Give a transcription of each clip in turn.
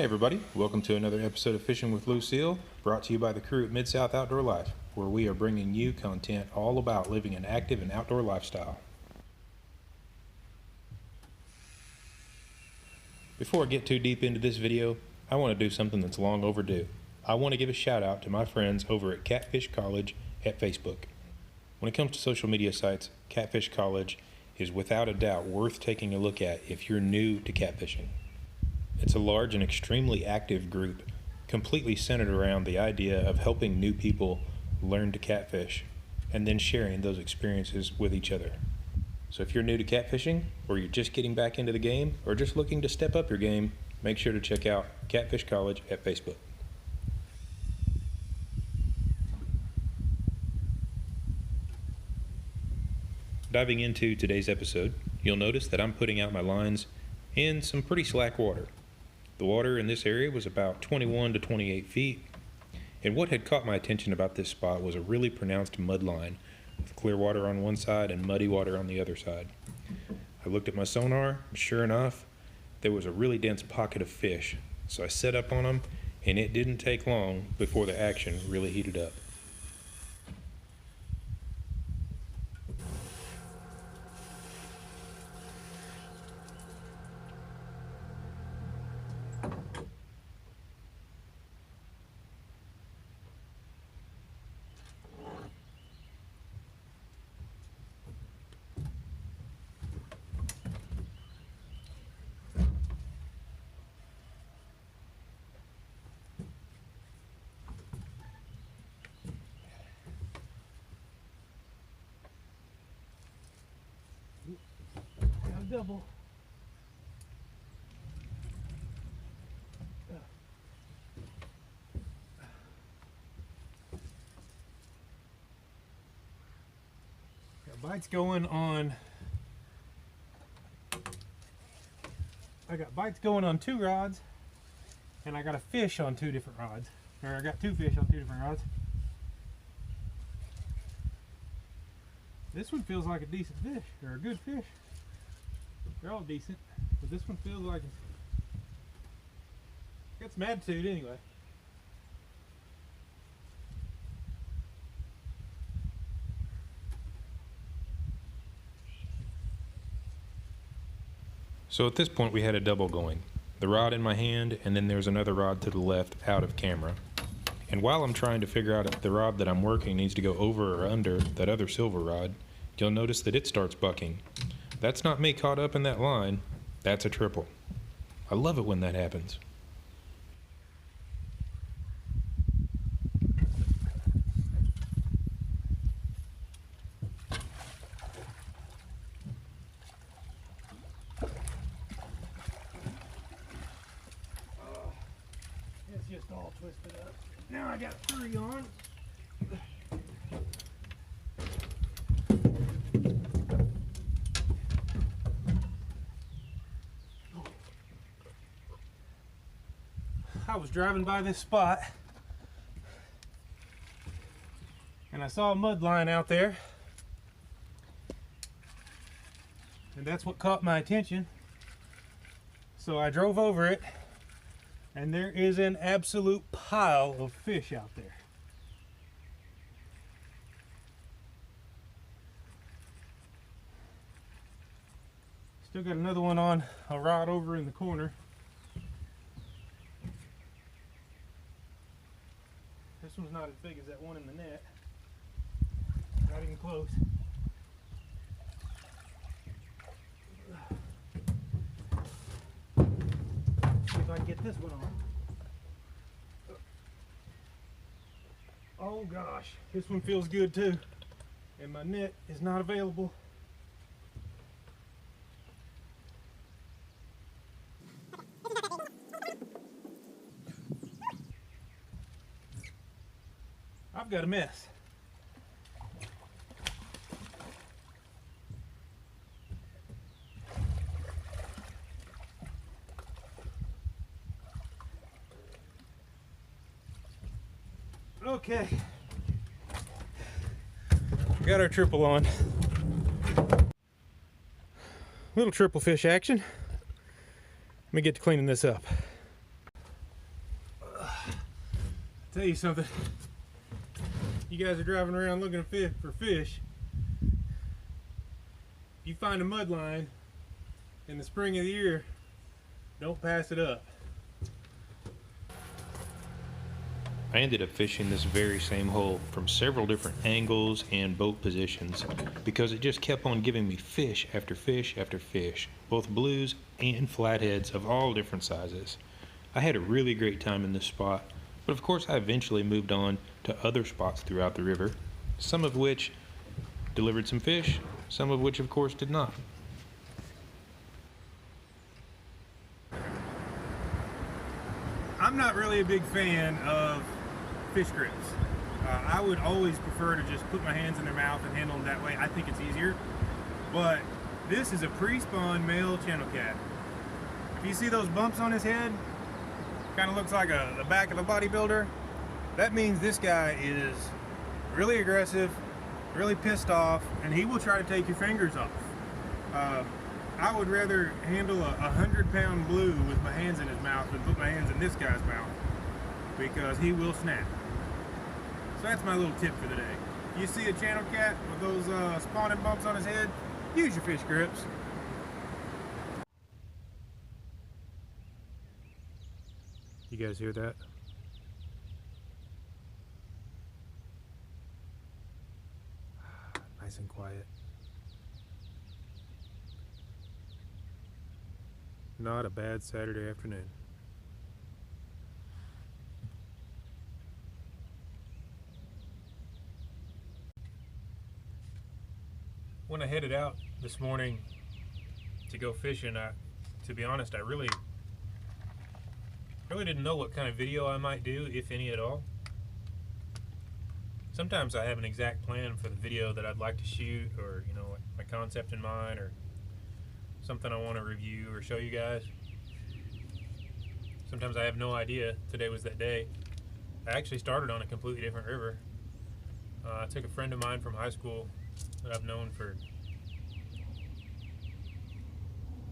Hey everybody, welcome to another episode of Fishing with Lucille, brought to you by the crew at Mid-South Outdoor Life, where we are bringing you content all about living an active and outdoor lifestyle. Before I get too deep into this video, I want to do something that's long overdue. I want to give a shout out to my friends over at Catfish College at Facebook. When it comes to social media sites, Catfish College is without a doubt worth taking a look at if you're new to catfishing. It's a large and extremely active group, completely centered around the idea of helping new people learn to catfish and then sharing those experiences with each other. So if you're new to catfishing, or you're just getting back into the game, or just looking to step up your game, make sure to check out Catfish College at Facebook. Diving into today's episode, you'll notice that I'm putting out my lines in some pretty slack water. The water in this area was about 21 to 28 feet, and what had caught my attention about this spot was a really pronounced mud line with clear water on one side and muddy water on the other side. I looked at my sonar, and sure enough, there was a really dense pocket of fish, so I set up on them, and it didn't take long before the action really heated up. Double. Got bites going on. I got bites going on 2 rods, and I got a fish on 2 different rods. Or I got 2 fish on 2 different rods. This one feels like a decent fish, or a good fish. They're all decent, but this one feels like it's got some attitude anyway. So at this point we had a double going. The rod in my hand, and then there's another rod to the left out of camera. And while I'm trying to figure out if the rod that I'm working needs to go over or under that other silver rod, you'll notice that it starts bucking. That's not me caught up in that line, that's a triple. I love it when that happens. It's just all twisted up. Now I got 3 on. I was driving by this spot and I saw a mud line out there, and that's what caught my attention. So I drove over it, and there is an absolute pile of fish out there. Still got another one on a rod over in the corner. This one's not as big as that one in the net. Not even close. See if I can get this one on. Oh gosh, this one feels good too. And my net is not available. I've got a mess. Okay. Got our triple on. Little triple fish action. Let me get to cleaning this up. Tell you something. You guys are driving around looking for fish. You find a mud line in the spring of the year, don't pass it up. I ended up fishing this very same hole from several different angles and boat positions because it just kept on giving me fish after fish after fish, both blues and flatheads of all different sizes. I had a really great time in this spot, but of course I eventually moved on to other spots throughout the river, some of which delivered some fish, some of which of course did not. I'm not really a big fan of fish grips. I would always prefer to just put my hands in their mouth and handle them that way. I think it's easier. But this is a pre-spawn male channel cat. If you see those bumps on his head, kind of looks like the back of a bodybuilder. That means this guy is really aggressive, really pissed off, and he will try to take your fingers off. I would rather handle a 100-pound blue with my hands in his mouth than put my hands in this guy's mouth, because he will snap. So that's my little tip for the day. You see a channel cat with those spawning bumps on his head, use your fish grips. You guys hear that? Nice and quiet. Not a bad Saturday afternoon. When I headed out this morning to go fishing, to be honest, I really didn't know what kind of video I might do, if any at all. Sometimes I have an exact plan for the video that I'd like to shoot, or my concept in mind, or something I want to review or show you guys. Sometimes I have no idea. Today was that day. I actually started on a completely different river. I took a friend of mine from high school that I've known for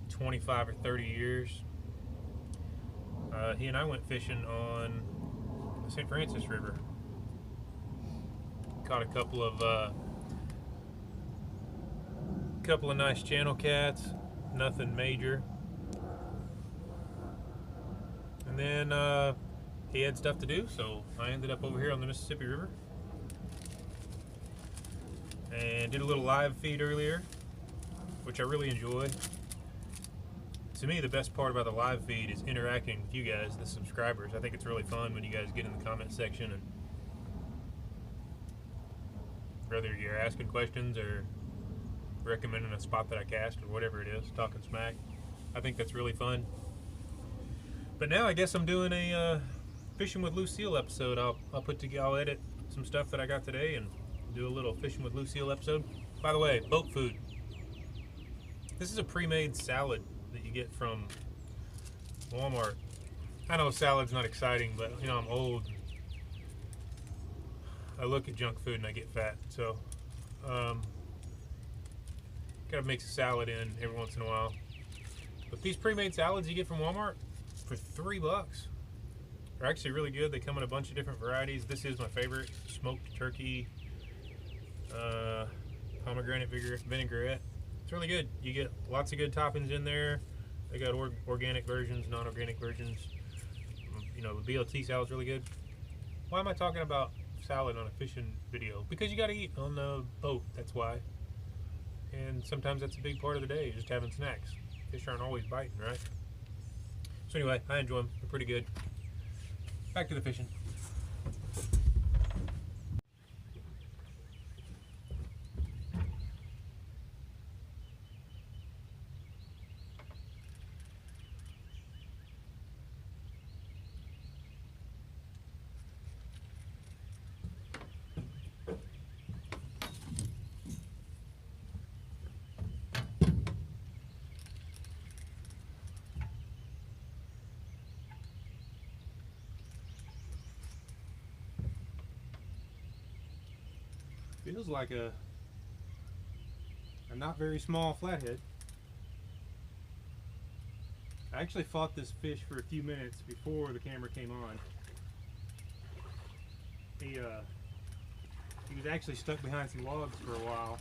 25 or 30 years. He and I went fishing on the St. Francis River. Caught a couple of nice channel cats, nothing major. And then he had stuff to do, so I ended up over here on the Mississippi River and did a little live feed earlier, which I really enjoy. To me, the best part about the live feed is interacting with you guys, the subscribers. I think it's really fun when you guys get in the comment section, and whether you're asking questions or recommending a spot that I cast or whatever it is, talking smack. I think that's really fun. But now I guess I'm doing a Fishing with Lucille episode. I'll edit some stuff that I got today and do a little Fishing with Lucille episode. By the way, boat food. This is a pre-made salad that you get from Walmart. I know salad's not exciting, but I'm old. I look at junk food and I get fat, so gotta mix a salad in every once in a while. But these pre-made salads you get from Walmart for $3 are actually really good. They come in a bunch of different varieties. This is my favorite, smoked turkey, pomegranate vinaigrette. It's really good. You get lots of good toppings in there. They got organic versions, non-organic versions. The BLT salad's really good. Why am I talking about salad on a fishing video? Because you got to eat on the boat, that's why. And sometimes that's a big part of the day, just having snacks. Fish aren't always biting, right? So anyway, I enjoy them. They're pretty good. Back to the fishing. Feels like a not very small flathead. I actually fought this fish for a few minutes before the camera came on. He was actually stuck behind some logs for a while.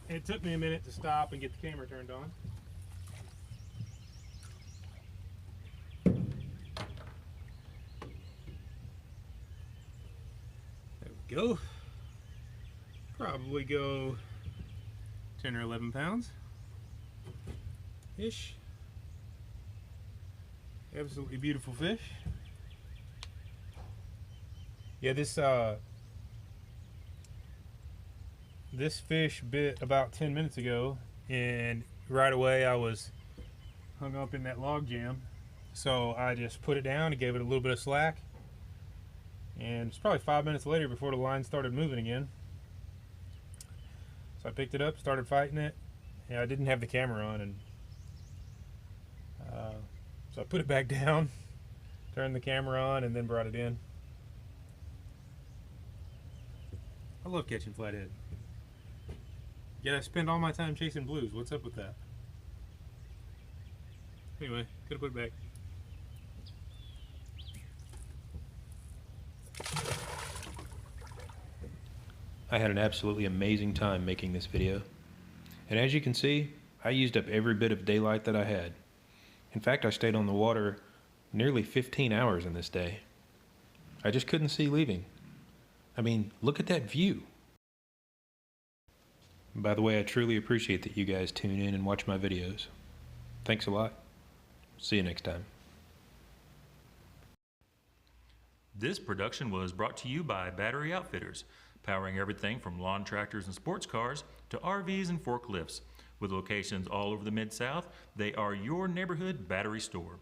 It took me a minute to stop and get the camera turned on. There we go. Probably go 10 or 11 pounds ish. Absolutely beautiful fish. Yeah, this fish bit about 10 minutes ago, and right away I was hung up in that log jam. So I just put it down and gave it a little bit of slack. And it's probably 5 minutes later before the line started moving again. So I picked it up, started fighting it. And I didn't have the camera on, and so I put it back down, turned the camera on, and then brought it in. I love catching flathead. Yet I spend all my time chasing blues. What's up with that? Anyway, gotta put it back. I had an absolutely amazing time making this video. And as you can see, I used up every bit of daylight that I had. In fact, I stayed on the water nearly 15 hours in this day. I just couldn't see leaving. I mean, look at that view. By the way, I truly appreciate that you guys tune in and watch my videos. Thanks a lot. See you next time. This production was brought to you by Battery Outfitters, powering everything from lawn tractors and sports cars to RVs and forklifts. With locations all over the Mid-South, they are your neighborhood battery store.